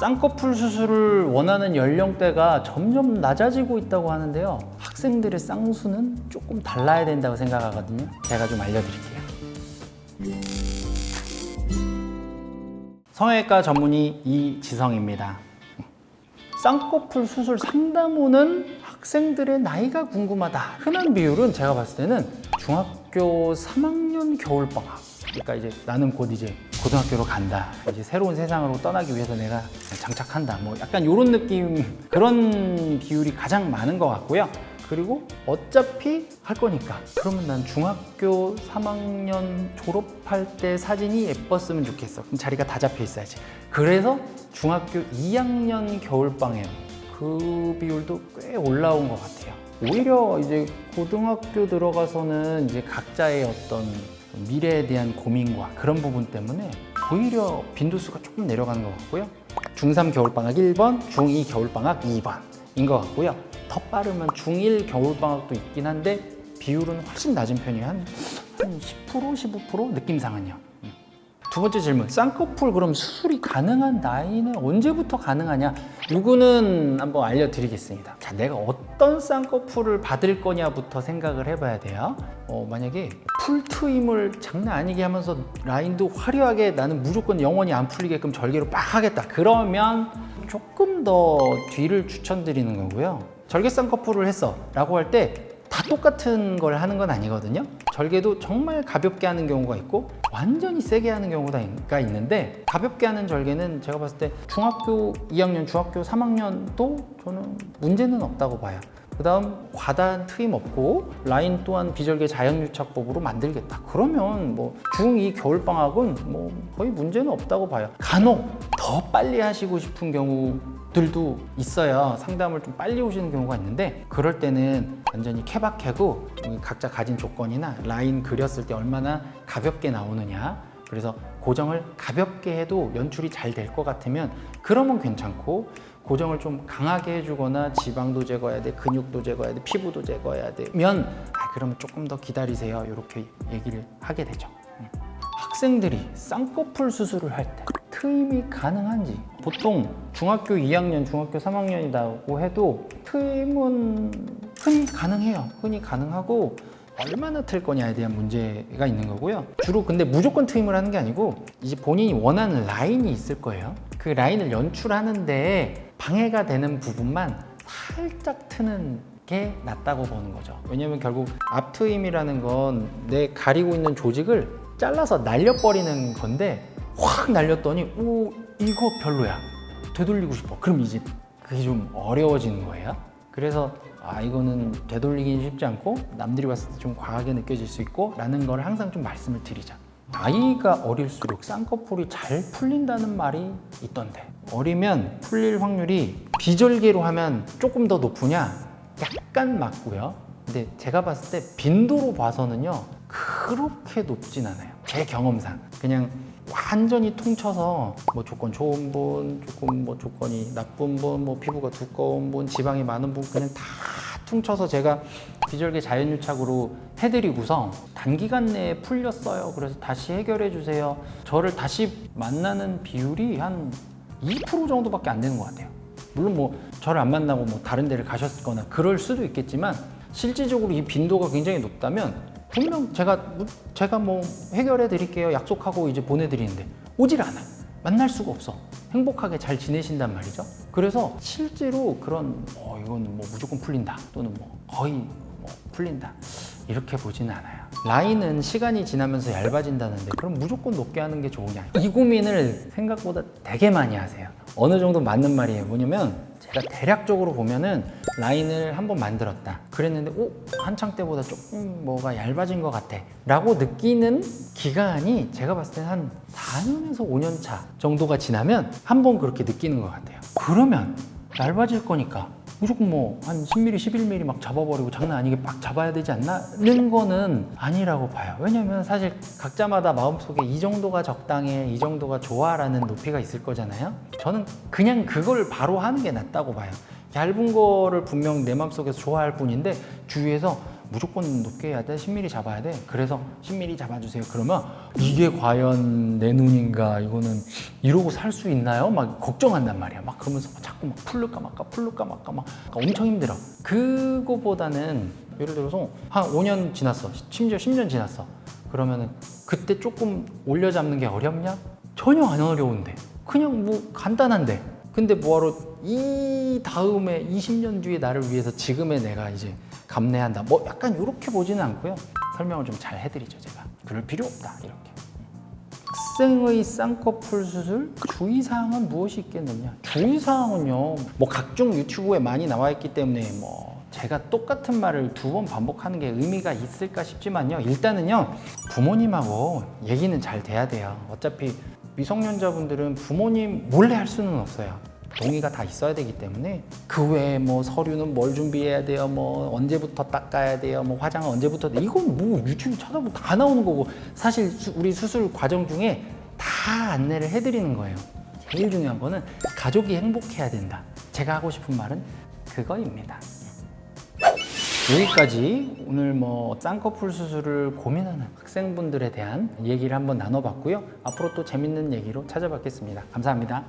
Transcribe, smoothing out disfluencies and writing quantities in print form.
쌍꺼풀 수술을 원하는 연령대가 점점 낮아지고 있다고 하는데요. 학생들의 쌍수는 조금 달라야 된다고 생각하거든요. 제가 좀 알려드릴게요. 성형외과 전문의 이지성입니다. 쌍꺼풀 수술 상담 후는 학생들의 나이가 궁금하다. 흔한 비율은 제가 봤을 때는 중학교 3학년 겨울방학. 그러니까 이제 나는 곧 이제 고등학교로 간다. 이제 새로운 세상으로 떠나기 위해서 내가 장착한다. 뭐 약간 이런 느낌, 그런 비율이 가장 많은 것 같고요. 그리고 어차피 할 거니까 그러면 난 중학교 3학년 졸업할 때 사진이 예뻤으면 좋겠어. 그럼 자리가 다 잡혀 있어야지. 그래서 중학교 2학년 겨울방학 그 비율도 꽤 올라온 것 같아요. 오히려 이제 고등학교 들어가서는 이제 각자의 어떤 미래에 대한 고민과 그런 부분 때문에 오히려 빈도수가 조금 내려가는 것 같고요. 중3 겨울방학 1번, 중2 겨울방학 2번인 것 같고요. 더 빠르면 중1 겨울방학도 있긴 한데 비율은 훨씬 낮은 편이에요. 한 10%, 15% 느낌상은요. 두 번째 질문, 쌍꺼풀 그럼 수술이 가능한 나이는 언제부터 가능하냐? 이거는 한번 알려드리겠습니다. 자, 내가 어떤 쌍꺼풀을 받을 거냐부터 생각을 해봐야 돼요. 만약에 풀 트임을 장난 아니게 하면서 라인도 화려하게 나는 무조건 영원히 안 풀리게끔 절개로 빡 하겠다. 그러면 조금 더 뒤를 추천드리는 거고요. 절개 쌍꺼풀을 했어 라고 할 때 다 똑같은 걸 하는 건 아니거든요. 절개도 정말 가볍게 하는 경우가 있고 완전히 세게 하는 경우가 있는데, 가볍게 하는 절개는 제가 봤을 때 중학교 2학년, 중학교 3학년도 저는 문제는 없다고 봐요. 그 다음 과다한 트임 없고 라인 또한 비절개 자연유착법으로 만들겠다. 그러면 뭐 중2 겨울방학은 뭐 거의 문제는 없다고 봐요. 간혹 더 빨리 하시고 싶은 경우들도 있어요. 상담을 좀 빨리 오시는 경우가 있는데 그럴 때는 완전히 케바케고 각자 가진 조건이나 라인 그렸을 때 얼마나 가볍게 나오느냐, 그래서 고정을 가볍게 해도 연출이 잘 될 것 같으면 그러면 괜찮고, 고정을 좀 강하게 해주거나 지방도 제거해야 돼, 근육도 제거해야 돼, 피부도 제거해야 되면 그러면 조금 더 기다리세요. 이렇게 얘기를 하게 되죠. 학생들이 쌍꺼풀 수술을 할 때 트임이 가능한지, 보통 중학교 2학년, 중학교 3학년이라고 해도 트임은 흔히 가능해요. 흔히 가능하고 얼마나 틀 거냐에 대한 문제가 있는 거고요. 주로 근데 무조건 트임을 하는 게 아니고 이제 본인이 원하는 라인이 있을 거예요. 그 라인을 연출하는데 방해가 되는 부분만 살짝 트는 게 낫다고 보는 거죠. 왜냐면 결국 앞트임이라는 건 내 가리고 있는 조직을 잘라서 날려버리는 건데 확 날렸더니 오 이거 별로야, 되돌리고 싶어. 그럼 이제 그게 좀 어려워지는 거예요. 그래서 이거는 되돌리긴 쉽지 않고 남들이 봤을 때 좀 과하게 느껴질 수 있고 라는 걸 항상 좀 말씀을 드리자. 나이가 어릴수록 쌍꺼풀이 잘 풀린다는 말이 있던데, 어리면 풀릴 확률이 비절개로 하면 조금 더 높으냐? 약간 맞고요. 근데 제가 봤을 때 빈도로 봐서는요 그렇게 높진 않아요. 제 경험상 그냥 완전히 통쳐서 뭐 조건 좋은 분, 조금 뭐 조건이 나쁜 분, 뭐 피부가 두꺼운 분, 지방이 많은 분 그냥 다 퉁쳐서 제가 비절개 자연유착으로 해드리고서 단기간 내에 풀렸어요. 그래서 다시 해결해 주세요. 저를 다시 만나는 비율이 한 2% 정도밖에 안 되는 것 같아요. 물론 뭐 저를 안 만나고 뭐 다른 데를 가셨거나 그럴 수도 있겠지만 실질적으로 이 빈도가 굉장히 높다면 분명 제가 뭐 해결해 드릴게요 약속하고 이제 보내드리는데 오질 않아요. 만날 수가 없어. 행복하게 잘 지내신단 말이죠. 그래서 실제로 그런 이건 뭐 무조건 풀린다 또는 뭐 거의 뭐 풀린다 이렇게 보지는 않아요. 라인은 시간이 지나면서 얇아진다는데 그럼 무조건 높게 하는 게 좋으냐, 이 고민을 생각보다 되게 많이 하세요. 어느 정도 맞는 말이에요. 뭐냐면 제가 대략적으로 보면은 라인을 한번 만들었다 그랬는데 한창 때보다 조금 뭐가 얇아진 것 같아 라고 느끼는 기간이 제가 봤을 때는 한 4년에서 5년 차 정도가 지나면 한번 그렇게 느끼는 것 같아요. 그러면 얇아질 거니까 무조건 뭐 한 10mm, 11mm 막 잡아버리고 장난 아니게 막 잡아야 되지 않나는 거는 아니라고 봐요. 왜냐면 사실 각자마다 마음속에 이 정도가 적당해, 이 정도가 좋아라는 높이가 있을 거잖아요. 저는 그냥 그걸 바로 하는 게 낫다고 봐요. 얇은 거를 분명 내 마음속에서 좋아할 뿐인데 주위에서 무조건 높게 해야 돼. 10mm 잡아야 돼. 그래서 10mm 잡아주세요. 그러면 이게 과연 내 눈인가? 이거는 이러고 살 수 있나요? 막 걱정한단 말이야. 막 그러면서 자꾸 막 풀을까 말까 막 엄청 힘들어. 그거보다는 예를 들어서 한 5년 지났어. 심지어 10년 지났어. 그러면은 그때 조금 올려 잡는 게 어렵냐? 전혀 안 어려운데. 그냥 뭐 간단한데. 근데 뭐하러 이 다음에 20년 뒤에 나를 위해서 지금의 내가 이제 감내한다. 뭐 약간 이렇게 보지는 않고요. 설명을 좀 잘 해드리죠, 제가. 그럴 필요 없다, 이렇게. 학생의 쌍꺼풀 수술 주의사항은 무엇이 있겠느냐? 주의사항은요, 뭐 각종 유튜브에 많이 나와 있기 때문에 뭐 제가 똑같은 말을 2번 반복하는 게 의미가 있을까 싶지만요. 일단은요, 부모님하고 얘기는 잘 돼야 돼요. 어차피 미성년자분들은 부모님 몰래 할 수는 없어요. 동의가 다 있어야 되기 때문에 그 외에 뭐 서류는 뭘 준비해야 돼요, 뭐 언제부터 닦아야 돼요, 뭐 화장은 언제부터 이건 뭐 유튜브 찾아보면 다 나오는 거고 사실 우리 수술 과정 중에 다 안내를 해드리는 거예요. 제일 중요한 거는 가족이 행복해야 된다. 제가 하고 싶은 말은 그거입니다. 여기까지 오늘 뭐 쌍꺼풀 수술을 고민하는 학생분들에 대한 얘기를 한번 나눠봤고요. 앞으로 또 재밌는 얘기로 찾아뵙겠습니다. 감사합니다.